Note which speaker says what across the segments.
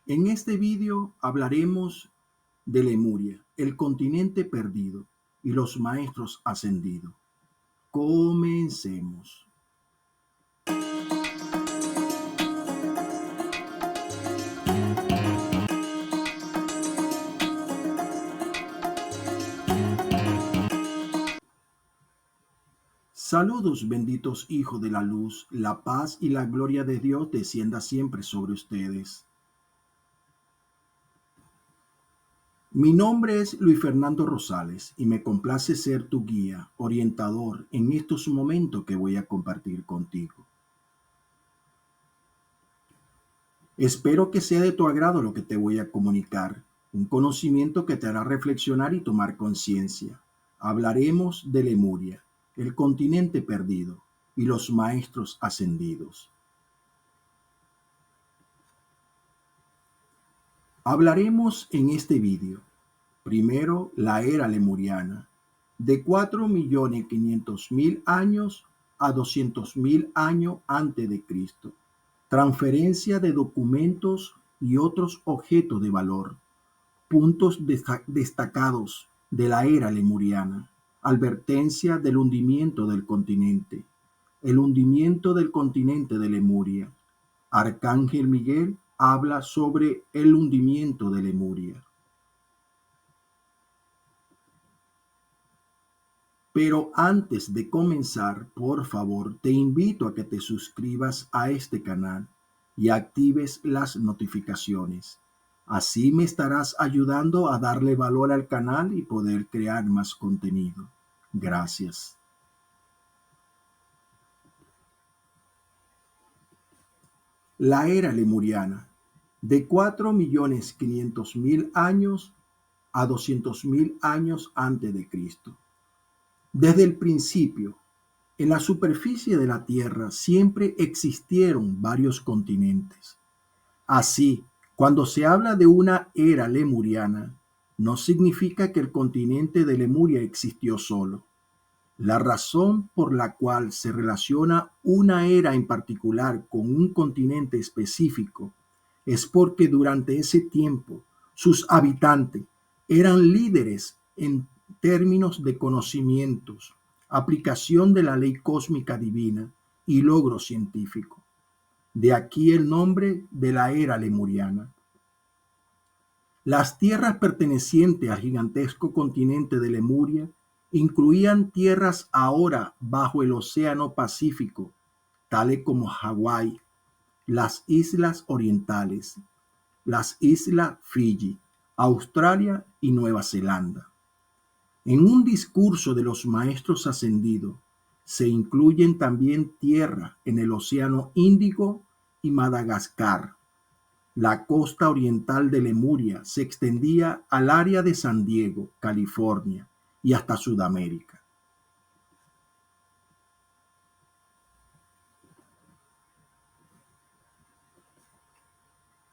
Speaker 1: En este vídeo hablaremos de Lemuria, el continente perdido y los maestros ascendidos. Comencemos. Saludos, benditos hijos de la luz, la paz y la gloria de Dios descienda siempre sobre ustedes. Mi nombre es Luis Fernando Rosales y me complace ser tu guía, orientador en estos momentos que voy a compartir contigo. Espero que sea de tu agrado lo que te voy a comunicar, un conocimiento que te hará reflexionar y tomar conciencia. Hablaremos de Lemuria, el continente perdido y los maestros ascendidos. Hablaremos en este vídeo, primero, la era lemuriana, de 4.500.000 años a 200.000 años antes de Cristo. Transferencia de documentos y otros objetos de valor. Puntos destacados de la era lemuriana. Advertencia del hundimiento del continente. El hundimiento del continente de Lemuria. Arcángel Miguel habla sobre el hundimiento de Lemuria. Pero antes de comenzar, por favor, te invito a que te suscribas a este canal y actives las notificaciones. Así me estarás ayudando a darle valor al canal y poder crear más contenido. Gracias. La era lemuriana, de 4.500.000 años a 200.000 años antes de Cristo. Desde el principio, en la superficie de la Tierra siempre existieron varios continentes. Así, cuando se habla de una era lemuriana, no significa que el continente de Lemuria existió solo. La razón por la cual se relaciona una era en particular con un continente específico es porque durante ese tiempo sus habitantes eran líderes en términos de conocimientos, aplicación de la ley cósmica divina y logro científico. De aquí el nombre de la era lemuriana. Las tierras pertenecientes al gigantesco continente de Lemuria incluían tierras ahora bajo el Océano Pacífico, tales como Hawái, las Islas Orientales, las Islas Fiji, Australia y Nueva Zelanda. En un discurso de los maestros ascendidos, se incluyen también tierras en el Océano Índico y Madagascar. La costa oriental de Lemuria se extendía al área de San Diego, California, y hasta Sudamérica.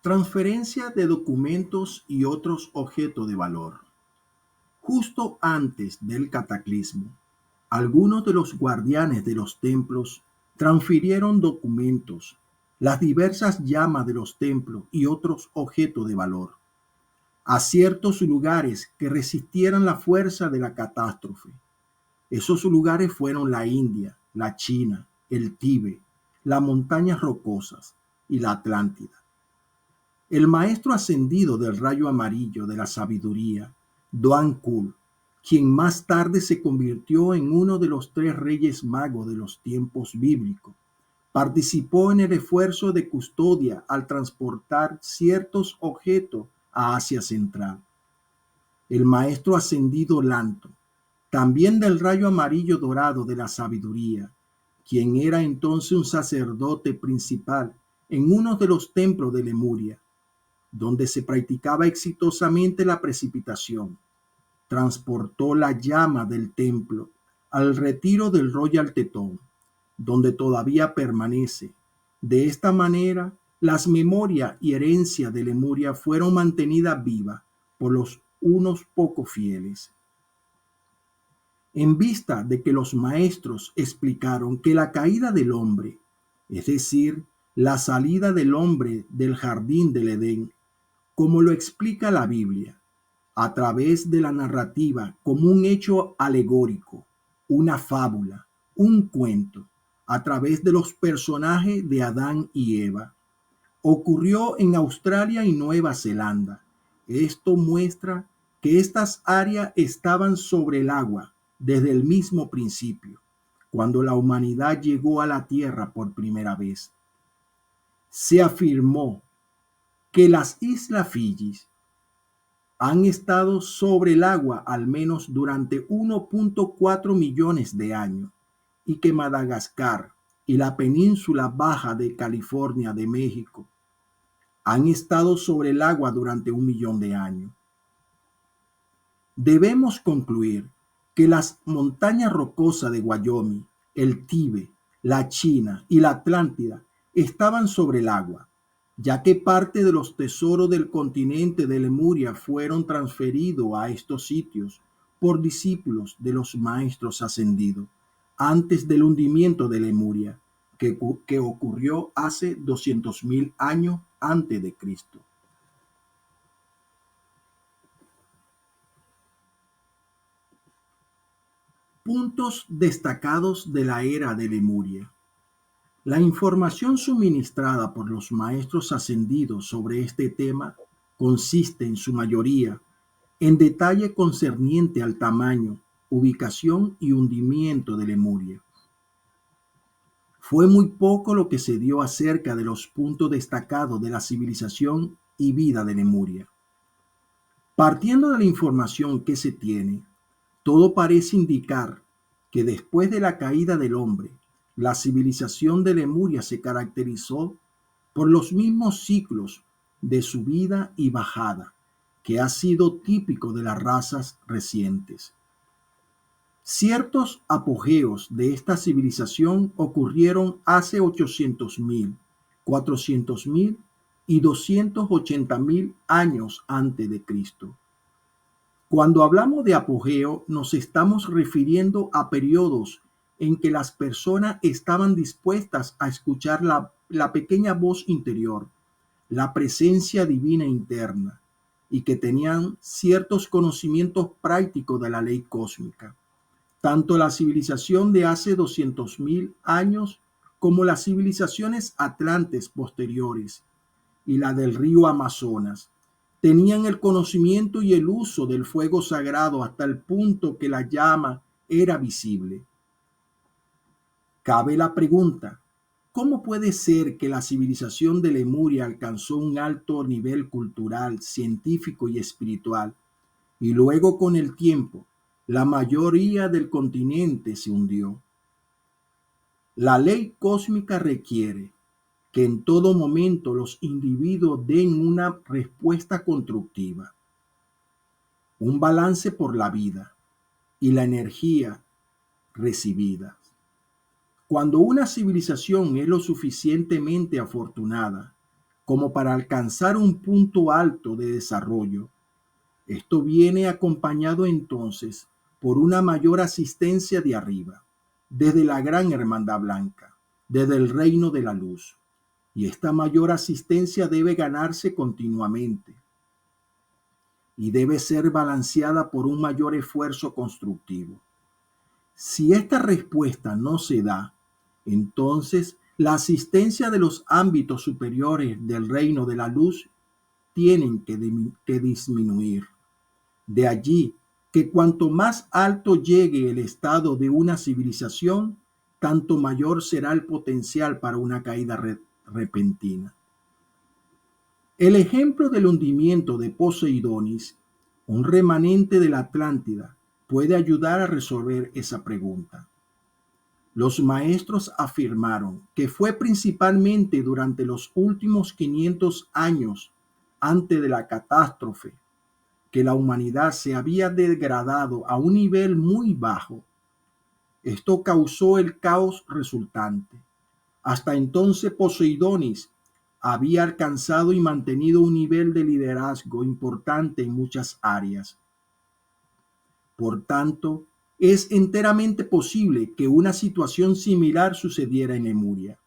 Speaker 1: Transferencia de documentos y otros objetos de valor. Justo antes del cataclismo, algunos de los guardianes de los templos transfirieron documentos, las diversas llamas de los templos y otros objetos de valor a ciertos lugares que resistieran la fuerza de la catástrofe. Esos lugares fueron la India, la China, el Tíbet, las montañas rocosas y la Atlántida. El maestro ascendido del rayo amarillo de la sabiduría, Doan Kul, quien más tarde se convirtió en uno de los 3 reyes magos de los tiempos bíblicos, participó en el esfuerzo de custodia al transportar ciertos objetos a Asia Central. El maestro ascendido Lanto, también del rayo amarillo dorado de la sabiduría, quien era entonces un sacerdote principal en uno de los templos de Lemuria, donde se practicaba exitosamente la precipitación, transportó la llama del templo al retiro del Royal Tetón, donde todavía permanece. De esta manera, las memorias y herencias de Lemuria fueron mantenidas vivas por unos pocos fieles. En vista de que los maestros explicaron que la caída del hombre, es decir, la salida del hombre del jardín del Edén, como lo explica la Biblia, a través de la narrativa como un hecho alegórico, una fábula, un cuento, a través de los personajes de Adán y Eva. Ocurrió en Australia y Nueva Zelanda. Esto muestra que estas áreas estaban sobre el agua desde el mismo principio, cuando la humanidad llegó a la Tierra por primera vez. Se afirmó que las islas Fiji han estado sobre el agua al menos durante 1.4 millones de años y que Madagascar y la península baja de California de México han estado sobre el agua durante 1 millón de años. Debemos concluir que las montañas rocosas de Wyoming, el Tíbet, la China y la Atlántida estaban sobre el agua, ya que parte de los tesoros del continente de Lemuria fueron transferidos a estos sitios por discípulos de los maestros ascendidos antes del hundimiento de Lemuria, que ocurrió hace 200.000 años antes de Cristo. Puntos destacados de la era de Lemuria. La información suministrada por los maestros ascendidos sobre este tema consiste en su mayoría en detalle concerniente al tamaño, ubicación y hundimiento de Lemuria. Fue muy poco lo que se dio acerca de los puntos destacados de la civilización y vida de Lemuria. Partiendo de la información que se tiene, todo parece indicar que después de la caída del hombre, la civilización de Lemuria se caracterizó por los mismos ciclos de subida y bajada que ha sido típico de las razas recientes. Ciertos apogeos de esta civilización ocurrieron hace 800.000, 400.000 y 280.000 años antes de Cristo. Cuando hablamos de apogeo, nos estamos refiriendo a periodos en que las personas estaban dispuestas a escuchar la pequeña voz interior, la presencia divina interna, y que tenían ciertos conocimientos prácticos de la ley cósmica. Tanto la civilización de hace 200.000 años como las civilizaciones atlantes posteriores y la del río Amazonas tenían el conocimiento y el uso del fuego sagrado hasta el punto que la llama era visible. Cabe la pregunta, ¿cómo puede ser que la civilización de Lemuria alcanzó un alto nivel cultural, científico y espiritual, y luego con el tiempo la mayoría del continente se hundió? La ley cósmica requiere que en todo momento los individuos den una respuesta constructiva, un balance por la vida y la energía recibida. Cuando una civilización es lo suficientemente afortunada como para alcanzar un punto alto de desarrollo, esto viene acompañado entonces por una mayor asistencia de arriba, desde la Gran Hermandad Blanca, desde el Reino de la Luz. Y esta mayor asistencia debe ganarse continuamente y debe ser balanceada por un mayor esfuerzo constructivo. Si esta respuesta no se da, entonces la asistencia de los ámbitos superiores del reino de la luz tienen que disminuir. De allí que cuanto más alto llegue el estado de una civilización, tanto mayor será el potencial para una caída repentina. El ejemplo del hundimiento de Poseidonis, un remanente de la Atlántida, puede ayudar a resolver esa pregunta. Los maestros afirmaron que fue principalmente durante los últimos 500 años antes de la catástrofe que la humanidad se había degradado a un nivel muy bajo. Esto causó el caos resultante. Hasta entonces Poseidonis había alcanzado y mantenido un nivel de liderazgo importante en muchas áreas. Por tanto, es enteramente posible que una situación similar sucediera en Lemuria.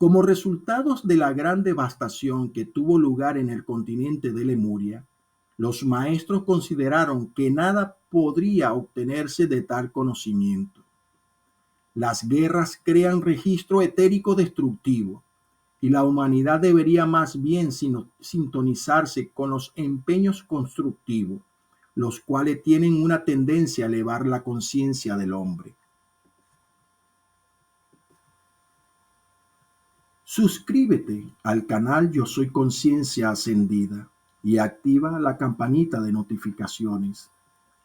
Speaker 1: Como resultados de la gran devastación que tuvo lugar en el continente de Lemuria, los maestros consideraron que nada podría obtenerse de tal conocimiento. Las guerras crean registro etérico destructivo y la humanidad debería más bien sintonizarse con los empeños constructivos, los cuales tienen una tendencia a elevar la conciencia del hombre. Suscríbete al canal Yo Soy Conciencia Ascendida y activa la campanita de notificaciones.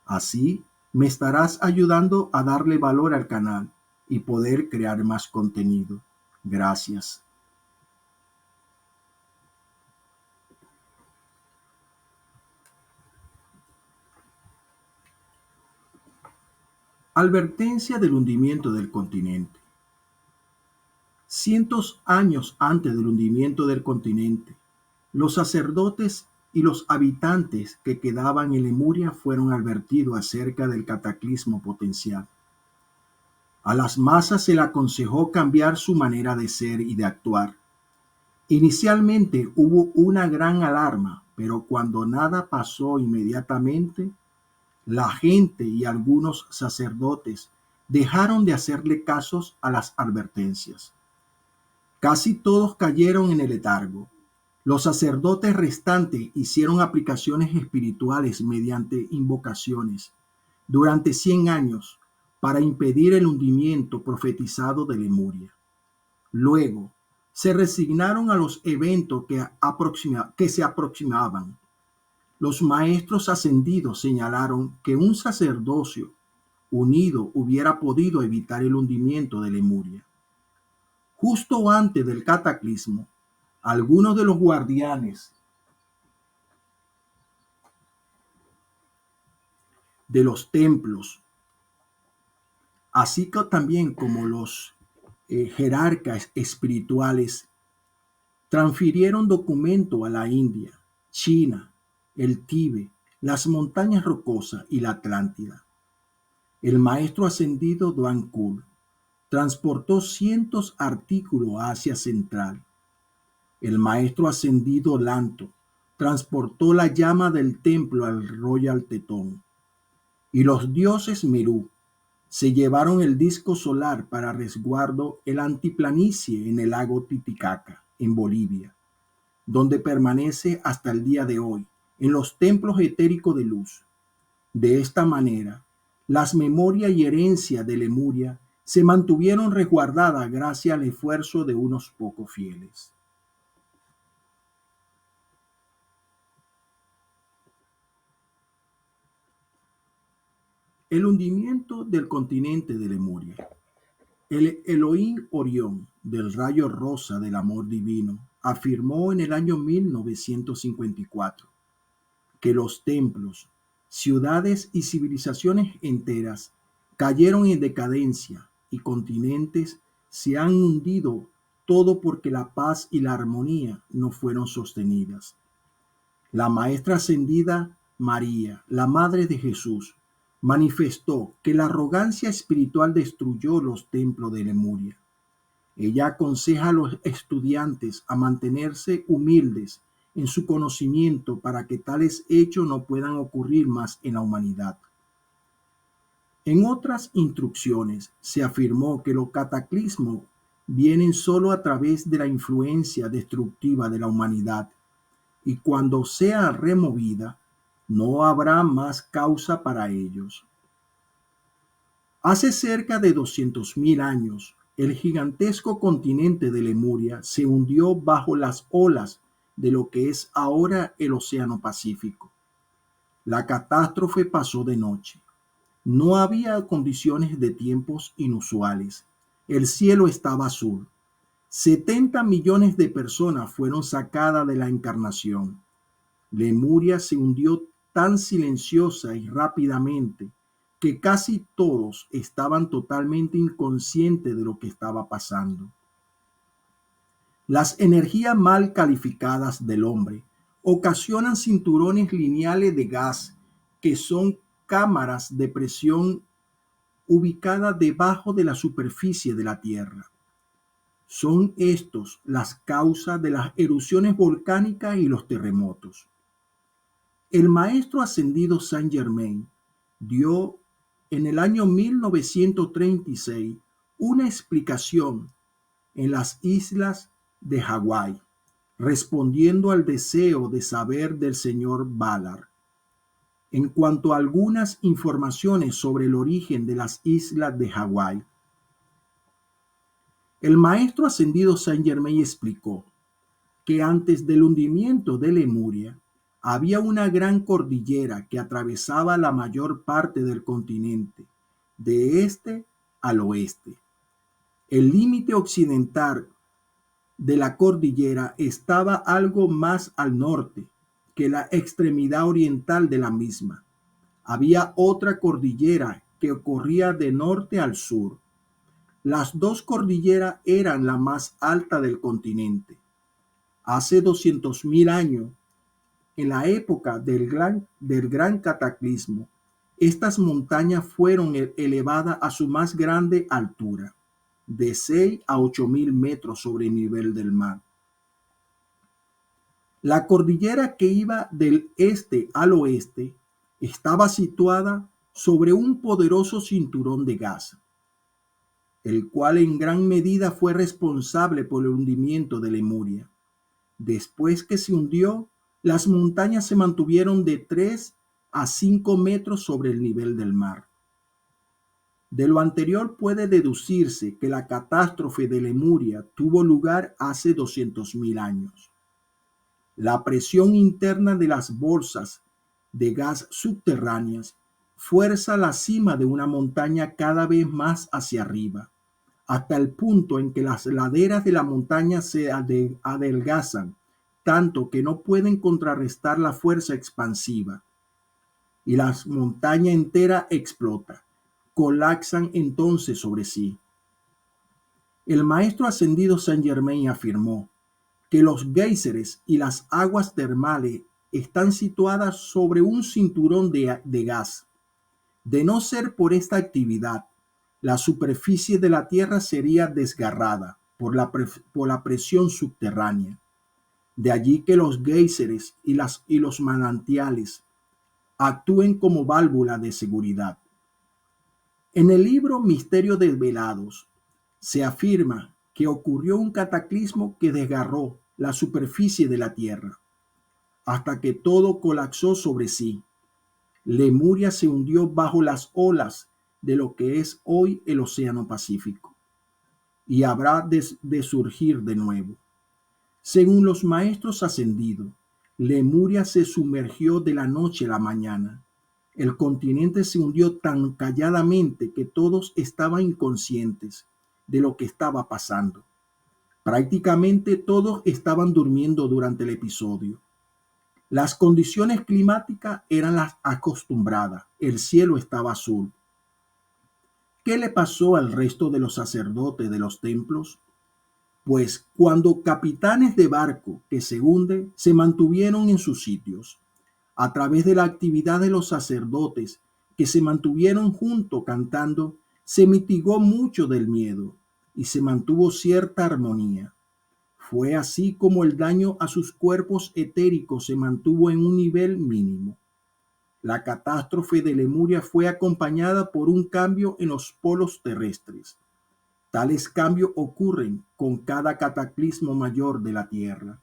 Speaker 1: Así me estarás ayudando a darle valor al canal y poder crear más contenido. Gracias. Advertencia del hundimiento del continente. Cientos años antes del hundimiento del continente, los sacerdotes y los habitantes que quedaban en Lemuria fueron advertidos acerca del cataclismo potencial. A las masas se le aconsejó cambiar su manera de ser y de actuar. Inicialmente hubo una gran alarma, pero cuando nada pasó inmediatamente, la gente y algunos sacerdotes dejaron de hacerle casos a las advertencias. Casi todos cayeron en el letargo. Los sacerdotes restantes hicieron aplicaciones espirituales mediante invocaciones durante 100 años para impedir el hundimiento profetizado de Lemuria. Luego, se resignaron a los eventos que se aproximaban. Los maestros ascendidos señalaron que un sacerdocio unido hubiera podido evitar el hundimiento de Lemuria. Justo antes del cataclismo, algunos de los guardianes de los templos, así que también como los jerarcas espirituales, transfirieron documentos a la India, China, el Tíbet, las montañas rocosas y la Atlántida. El maestro ascendido Doan Kul transportó cientos artículos a Asia Central. El maestro ascendido Lanto transportó la llama del templo al Royal Tetón. Y los dioses Merú se llevaron el disco solar para resguardo el antiplanicie en el lago Titicaca, en Bolivia, donde permanece hasta el día de hoy, en los templos etéricos de luz. De esta manera, las memorias y herencias de Lemuria se mantuvieron resguardadas gracias al esfuerzo de unos pocos fieles. El hundimiento del continente de Lemuria. El Elohim Orión, del rayo rosa del amor divino, afirmó en el año 1954 que los templos, ciudades y civilizaciones enteras cayeron en decadencia y continentes se han hundido, todo porque la paz y la armonía no fueron sostenidas. La maestra ascendida María, la madre de Jesús, manifestó que la arrogancia espiritual destruyó los templos de Lemuria. Ella aconseja a los estudiantes a mantenerse humildes en su conocimiento para que tales hechos no puedan ocurrir más en la humanidad. En otras instrucciones se afirmó que los cataclismos vienen solo a través de la influencia destructiva de la humanidad y cuando sea removida, no habrá más causa para ellos. Hace cerca de 200.000 años, el gigantesco continente de Lemuria se hundió bajo las olas de lo que es ahora el Océano Pacífico. La catástrofe pasó de noche. No había condiciones de tiempos inusuales. El cielo estaba azul. 70 millones de personas fueron sacadas de la encarnación. Lemuria se hundió tan silenciosa y rápidamente que casi todos estaban totalmente inconscientes de lo que estaba pasando. Las energías mal calificadas del hombre ocasionan cinturones lineales de gas que son cámaras de presión ubicadas debajo de la superficie de la Tierra. Son estos las causas de las erupciones volcánicas y los terremotos. El maestro ascendido Saint Germain dio en el año 1936 una explicación en las islas de Hawái, respondiendo al deseo de saber del señor Ballard. En cuanto a algunas informaciones sobre el origen de las islas de Hawái, el maestro ascendido Saint Germain explicó que antes del hundimiento de Lemuria había una gran cordillera que atravesaba la mayor parte del continente, de este al oeste. El límite occidental de la cordillera estaba algo más al norte que la extremidad oriental de la misma. Había otra cordillera que corría de norte al sur. Las dos cordilleras eran la más alta del continente. Hace 200.000 años, en la época del gran cataclismo, estas montañas fueron elevadas a su más grande altura, de 6 a 8.000 metros sobre el nivel del mar. La cordillera que iba del este al oeste estaba situada sobre un poderoso cinturón de gas, el cual en gran medida fue responsable por el hundimiento de Lemuria. Después que se hundió, las montañas se mantuvieron de 3 a 5 metros sobre el nivel del mar. De lo anterior puede deducirse que la catástrofe de Lemuria tuvo lugar hace 200.000 años. La presión interna de las bolsas de gas subterráneas fuerza la cima de una montaña cada vez más hacia arriba, hasta el punto en que las laderas de la montaña se adelgazan, tanto que no pueden contrarrestar la fuerza expansiva, y la montaña entera explota. Colapsan entonces sobre sí. El maestro ascendido Saint Germain afirmó que los géiseres y las aguas termales están situadas sobre un cinturón de gas. De no ser por esta actividad, la superficie de la Tierra sería desgarrada por la presión subterránea. De allí que los géiseres y los manantiales actúen como válvula de seguridad. En el libro Misterios Desvelados se afirma que ocurrió un cataclismo que desgarró la superficie de la Tierra hasta que todo colapsó sobre sí. Lemuria se hundió bajo las olas de lo que es hoy el Océano Pacífico y habrá de surgir de nuevo. Según los maestros ascendidos, Lemuria se sumergió de la noche a la mañana. El continente se hundió tan calladamente que todos estaban inconscientes de lo que estaba pasando. Prácticamente todos estaban durmiendo durante el episodio. Las condiciones climáticas eran las acostumbradas. El cielo estaba azul. ¿Qué le pasó al resto de los sacerdotes de los templos? Pues cuando capitanes de barco que se hunde se mantuvieron en sus sitios, a través de la actividad de los sacerdotes que se mantuvieron juntos cantando, se mitigó mucho del miedo y se mantuvo cierta armonía. Fue así como el daño a sus cuerpos etéricos se mantuvo en un nivel mínimo. La catástrofe de Lemuria fue acompañada por un cambio en los polos terrestres. Tales cambios ocurren con cada cataclismo mayor de la Tierra.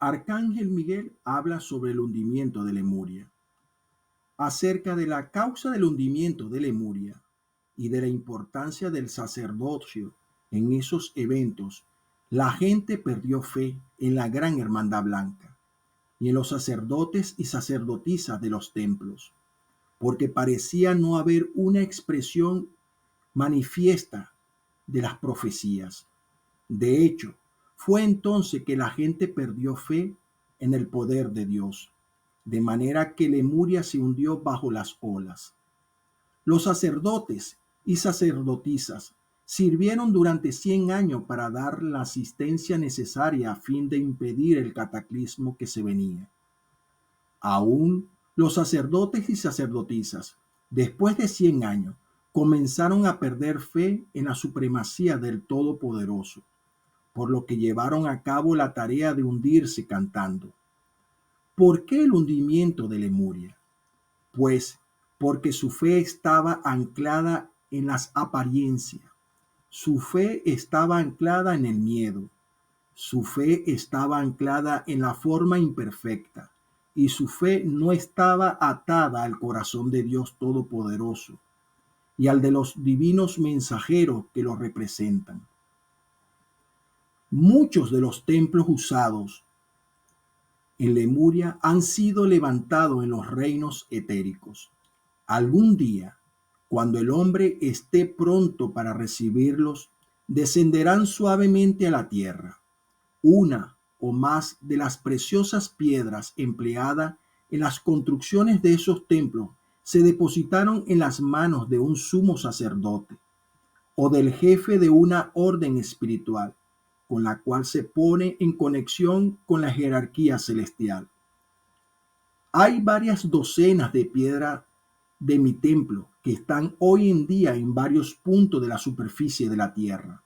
Speaker 1: Arcángel Miguel habla sobre el hundimiento de Lemuria. Acerca de la causa del hundimiento de Lemuria y de la importancia del sacerdocio en esos eventos, la gente perdió fe en la gran hermandad blanca y en los sacerdotes y sacerdotisas de los templos, porque parecía no haber una expresión manifiesta de las profecías. De hecho, fue entonces que la gente perdió fe en el poder de Dios, de manera que Lemuria se hundió bajo las olas. Los sacerdotes y sacerdotisas sirvieron durante 100 años para dar la asistencia necesaria a fin de impedir el cataclismo que se venía. Aún Los sacerdotes y sacerdotisas, después de 100 años, comenzaron a perder fe en la supremacía del Todopoderoso, por lo que llevaron a cabo la tarea de hundirse cantando. ¿Por qué el hundimiento de Lemuria? Pues porque su fe estaba anclada en las apariencias, su fe estaba anclada en el miedo, su fe estaba anclada en la forma imperfecta y su fe no estaba atada al corazón de Dios Todopoderoso y al de los divinos mensajeros que lo representan. Muchos de los templos usados en Lemuria han sido levantados en los reinos etéricos. Algún día, cuando el hombre esté pronto para recibirlos, descenderán suavemente a la tierra. Una o más de las preciosas piedras empleadas en las construcciones de esos templos se depositaron en las manos de un sumo sacerdote o del jefe de una orden espiritual, con la cual se pone en conexión con la jerarquía celestial. Hay varias docenas de piedras de mi templo que están hoy en día en varios puntos de la superficie de la tierra.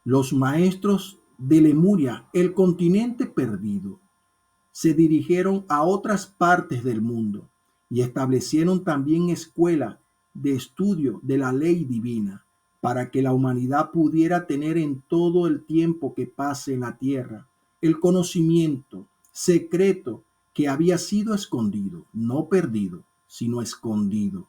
Speaker 1: Los maestros de Lemuria, el continente perdido, se dirigieron a otras partes del mundo y establecieron también escuelas de estudio de la ley divina para que la humanidad pudiera tener en todo el tiempo que pase en la tierra el conocimiento secreto que había sido escondido, no perdido, sino escondido,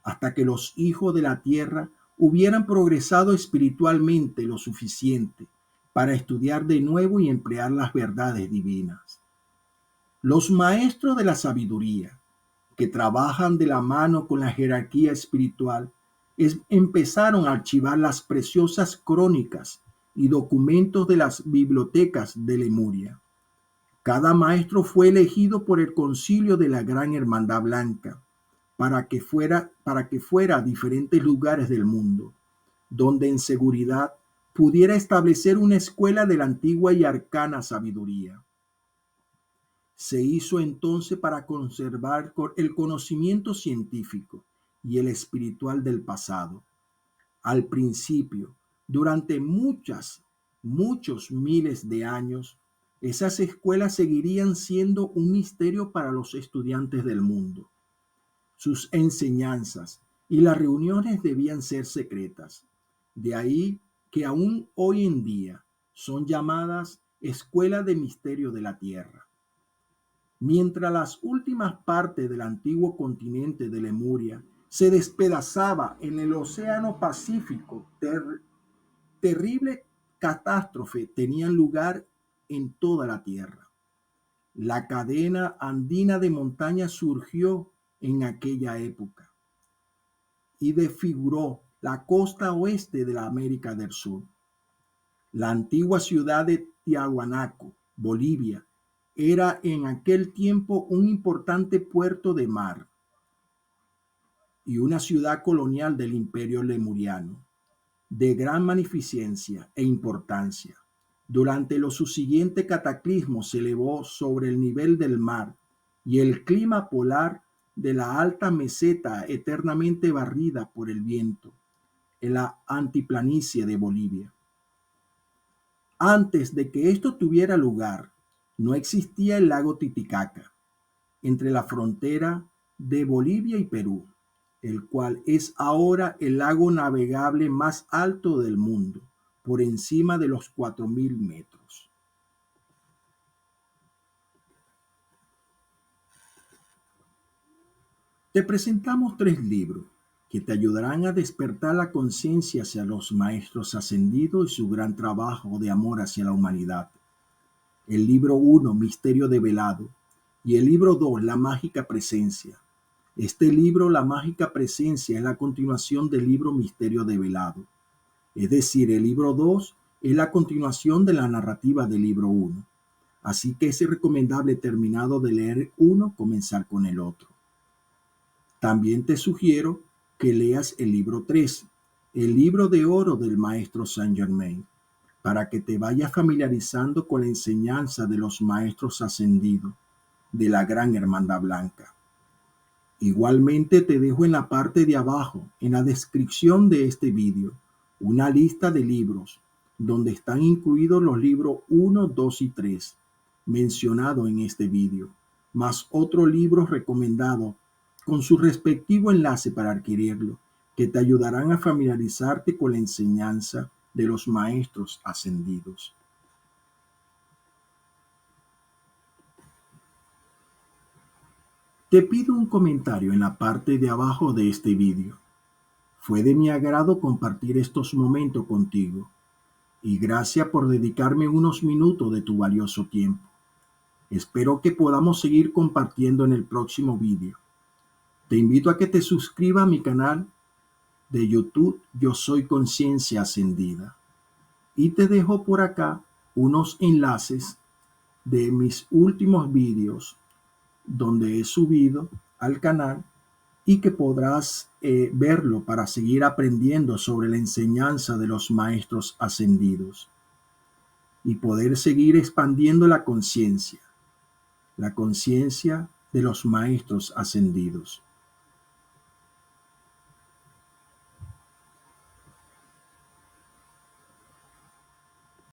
Speaker 1: hasta que los hijos de la tierra hubieran progresado espiritualmente lo suficiente para estudiar de nuevo y emplear las verdades divinas. Los maestros de la sabiduría, que trabajan de la mano con la jerarquía espiritual, empezaron a archivar las preciosas crónicas y documentos de las bibliotecas de Lemuria. Cada maestro fue elegido por el concilio de la Gran Hermandad Blanca para que fuera a diferentes lugares del mundo, donde en seguridad pudiera establecer una escuela de la antigua y arcana sabiduría. Se hizo entonces para conservar el conocimiento científico y el espiritual del pasado. Al principio, durante muchos miles de años, esas escuelas seguirían siendo un misterio para los estudiantes del mundo. Sus enseñanzas y las reuniones debían ser secretas. De ahí que aún hoy en día son llamadas escuelas de misterio de la tierra. Mientras las últimas partes del antiguo continente de Lemuria se despedazaba en el Océano Pacífico, terrible catástrofe tenían lugar en toda la tierra. La cadena andina de montañas surgió en aquella época y desfiguró la costa oeste de la América del Sur. La antigua ciudad de Tiahuanaco, Bolivia, era en aquel tiempo un importante puerto de mar y una ciudad colonial del imperio lemuriano, de gran magnificencia e importancia. Durante los subsiguientes cataclismos se elevó sobre el nivel del mar y el clima polar de la alta meseta eternamente barrida por el viento en la altiplanicie de Bolivia. Antes de que esto tuviera lugar, no existía el lago Titicaca entre la frontera de Bolivia y Perú, el cual es ahora el lago navegable más alto del mundo, por encima de los 4.000 metros. Te presentamos 3 libros que te ayudarán a despertar la conciencia hacia los maestros ascendidos y su gran trabajo de amor hacia la humanidad. El libro 1, Misterio Develado, y el libro 2, La Mágica Presencia. Este libro, La Mágica Presencia, es la continuación del libro Misterio Develado. Es decir, el libro 2 es la continuación de la narrativa del libro 1. Así que es recomendable, terminado de leer uno, comenzar con el otro. También te sugiero que leas el libro 3, el libro de oro del maestro Saint Germain, para que te vayas familiarizando con la enseñanza de los maestros ascendidos de la Gran Hermandad Blanca. Igualmente te dejo en la parte de abajo, en la descripción de este vídeo, una lista de libros donde están incluidos los libros 1, 2 y 3 mencionados en este vídeo, más otros libros recomendados con su respectivo enlace para adquirirlo, que te ayudarán a familiarizarte con la enseñanza de los maestros ascendidos. Te pido un comentario en la parte de abajo de este vídeo. Fue de mi agrado compartir estos momentos contigo y gracias por dedicarme unos minutos de tu valioso tiempo. Espero que podamos seguir compartiendo en el próximo vídeo. Te invito a que te suscribas a mi canal de YouTube Yo Soy Conciencia Ascendida y te dejo por acá unos enlaces de mis últimos vídeos donde he subido al canal y que podrás verlo para seguir aprendiendo sobre la enseñanza de los maestros ascendidos y poder seguir expandiendo la conciencia de los maestros ascendidos.